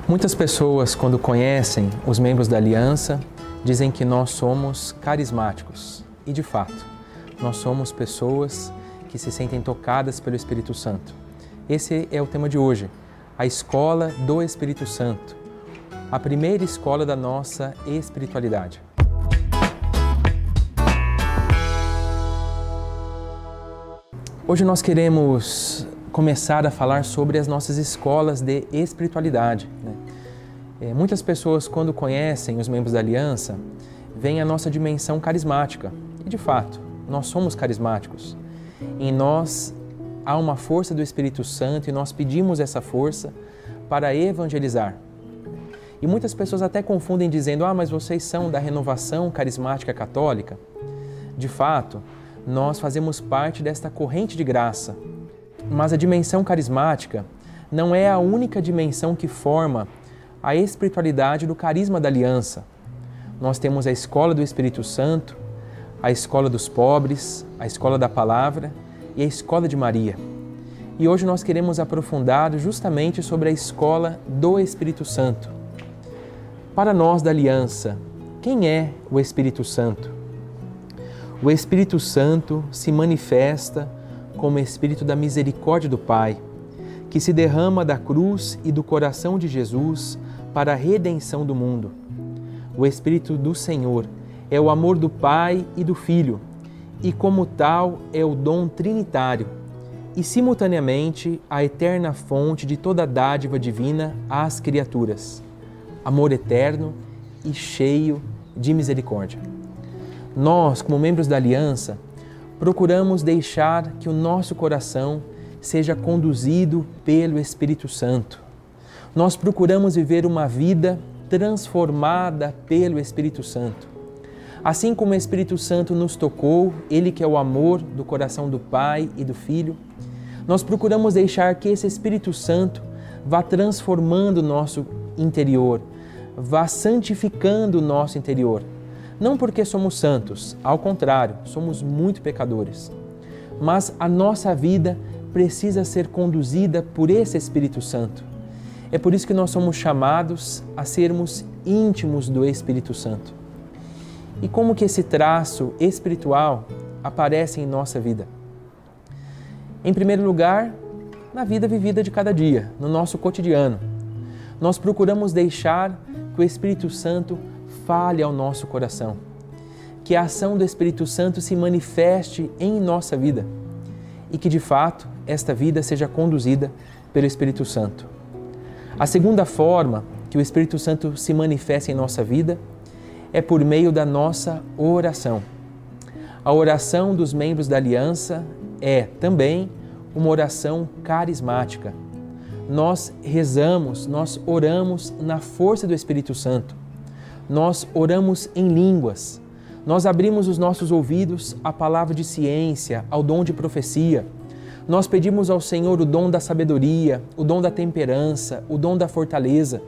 Muitas pessoas, quando conhecem os membros da Aliança, dizem que nós somos carismáticos. E, de fato, nós somos pessoas que se sentem tocadas pelo Espírito Santo. Esse é o tema de hoje, a Escola do Espírito Santo, a primeira escola da nossa espiritualidade. Hoje nós queremos começar a falar sobre as nossas escolas de espiritualidade. Muitas pessoas, quando conhecem os membros da Aliança, veem a nossa dimensão carismática. E, de fato, nós somos carismáticos. Em nós há uma força do Espírito Santo e nós pedimos essa força para evangelizar. E muitas pessoas até confundem dizendo, mas vocês são da renovação carismática católica. De fato, nós fazemos parte desta corrente de graça. Mas a dimensão carismática não é a única dimensão que forma a espiritualidade do carisma da Aliança. Nós temos a escola do Espírito Santo, a escola dos pobres, a escola da palavra e a escola de Maria. E hoje nós queremos aprofundar justamente sobre a escola do Espírito Santo. Para nós da Aliança, quem é o Espírito Santo? O Espírito Santo se manifesta como Espírito da misericórdia do Pai, que se derrama da cruz e do coração de Jesus para a redenção do mundo. O Espírito do Senhor é o amor do Pai e do Filho, e como tal é o dom trinitário, e simultaneamente a eterna fonte de toda dádiva divina às criaturas. Amor eterno e cheio de misericórdia. Nós, como membros da Aliança, procuramos deixar que o nosso coração seja conduzido pelo Espírito Santo. Nós procuramos viver uma vida transformada pelo Espírito Santo. Assim como o Espírito Santo nos tocou, Ele que é o amor do coração do Pai e do Filho, nós procuramos deixar que esse Espírito Santo vá transformando o nosso interior, vá santificando o nosso interior. Não porque somos santos, ao contrário, somos muito pecadores. Mas a nossa vida precisa ser conduzida por esse Espírito Santo. É por isso que nós somos chamados a sermos íntimos do Espírito Santo. E como que esse traço espiritual aparece em nossa vida? Em primeiro lugar, na vida vivida de cada dia, no nosso cotidiano. Nós procuramos deixar que o Espírito Santo fale ao nosso coração, que a ação do Espírito Santo se manifeste em nossa vida e que, de fato, esta vida seja conduzida pelo Espírito Santo. A segunda forma que o Espírito Santo se manifesta em nossa vida é por meio da nossa oração. A oração dos membros da Aliança é também uma oração carismática. Nós rezamos, nós oramos na força do Espírito Santo. Nós oramos em línguas, nós abrimos os nossos ouvidos à palavra de ciência, ao dom de profecia. Nós pedimos ao Senhor o dom da sabedoria, o dom da temperança, o dom da fortaleza.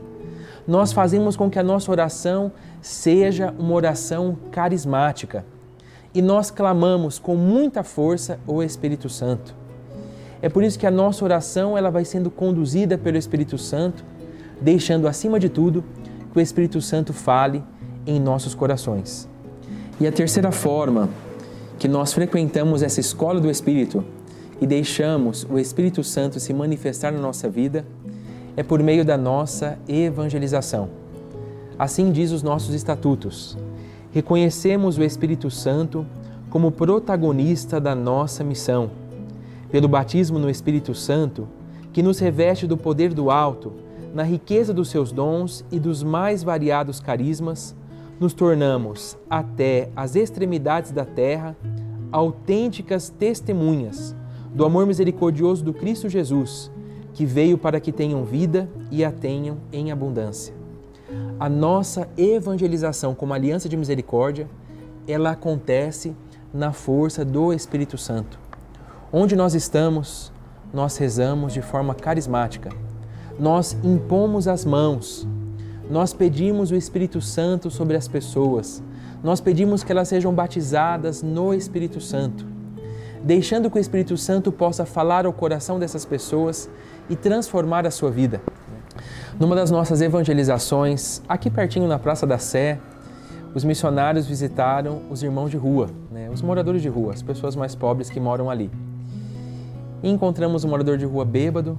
Nós fazemos com que a nossa oração seja uma oração carismática e nós clamamos com muita força o Espírito Santo. É por isso que a nossa oração ela vai sendo conduzida pelo Espírito Santo, deixando acima de tudo que o Espírito Santo fale em nossos corações. E a terceira forma que nós frequentamos essa escola do Espírito e deixamos o Espírito Santo se manifestar na nossa vida é por meio da nossa evangelização. Assim diz os nossos estatutos. Reconhecemos o Espírito Santo como protagonista da nossa missão. Pelo batismo no Espírito Santo, que nos reveste do poder do alto, na riqueza dos seus dons e dos mais variados carismas, nos tornamos, até as extremidades da terra, autênticas testemunhas do amor misericordioso do Cristo Jesus, que veio para que tenham vida e a tenham em abundância. A nossa evangelização como aliança de misericórdia, ela acontece na força do Espírito Santo. Onde nós estamos, nós rezamos de forma carismática. Nós impomos as mãos, nós pedimos o Espírito Santo sobre as pessoas, nós pedimos que elas sejam batizadas no Espírito Santo, deixando que o Espírito Santo possa falar ao coração dessas pessoas e transformar a sua vida. Numa das nossas evangelizações, aqui pertinho na Praça da Sé, os missionários visitaram os irmãos de rua, né? Os moradores de rua, as pessoas mais pobres que moram ali. E encontramos um morador de rua bêbado,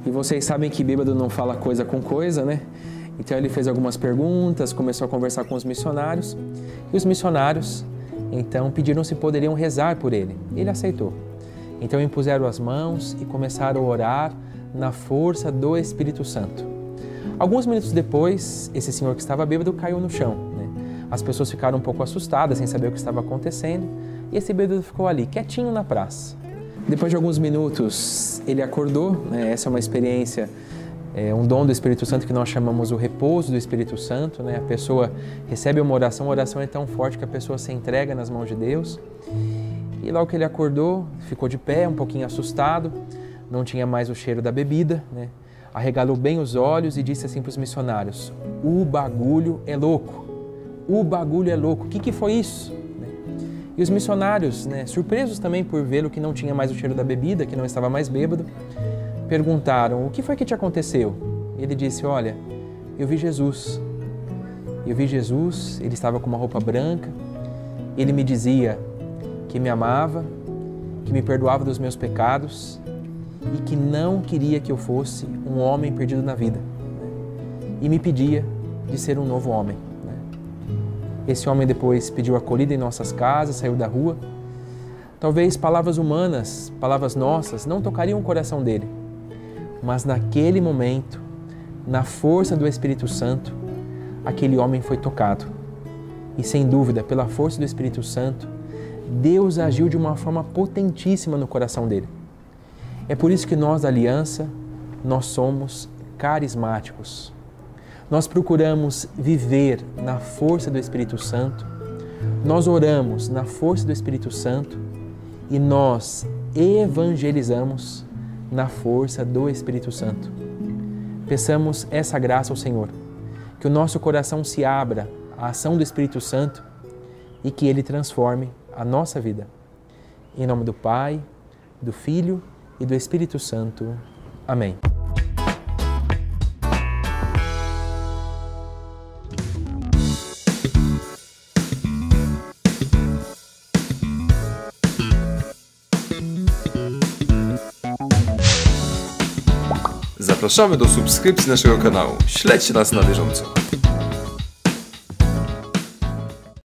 e vocês sabem que bêbado não fala coisa com coisa, né? Então ele fez algumas perguntas, começou a conversar com os missionários, e os missionários então pediram se poderiam rezar por ele. Ele aceitou. Então impuseram as mãos e começaram a orar na força do Espírito Santo. Alguns minutos depois, esse senhor que estava bêbado caiu no chão, né? As pessoas ficaram um pouco assustadas, sem saber o que estava acontecendo, e esse bêbado ficou ali, quietinho na praça. Depois de alguns minutos, ele acordou, né? Essa é uma experiência, um dom do Espírito Santo que nós chamamos o repouso do Espírito Santo, né? A pessoa recebe uma oração, a oração é tão forte que a pessoa se entrega nas mãos de Deus. E logo que ele acordou, ficou de pé, um pouquinho assustado, não tinha mais o cheiro da bebida, né? Arregalou bem os olhos e disse assim para os missionários: o bagulho é louco, o bagulho é louco, o que foi isso? E os missionários, né, surpresos também por vê-lo que não tinha mais o cheiro da bebida, que não estava mais bêbado, perguntaram: o que foi que te aconteceu? Ele disse: olha, eu vi Jesus, ele estava com uma roupa branca, ele me dizia que me amava, que me perdoava dos meus pecados e que não queria que eu fosse um homem perdido na vida, né? E me pedia de ser um novo homem, né? Esse homem depois pediu acolhida em nossas casas, saiu da rua. Talvez palavras humanas, palavras nossas, não tocariam o coração dele, mas naquele momento, na força do Espírito Santo, aquele homem foi tocado. E sem dúvida, pela força do Espírito Santo, Deus agiu de uma forma potentíssima no coração dele. É por isso que nós da Aliança, nós somos carismáticos. Nós procuramos viver na força do Espírito Santo, nós oramos na força do Espírito Santo e nós evangelizamos na força do Espírito Santo. Peçamos essa graça ao Senhor, que o nosso coração se abra à ação do Espírito Santo e que Ele transforme a nossa vida. Em nome do Pai, do Filho e do Espírito Santo. Amém. Zapraszamy do subskrypcji naszego kanału. Śledźcie nas na bieżąco.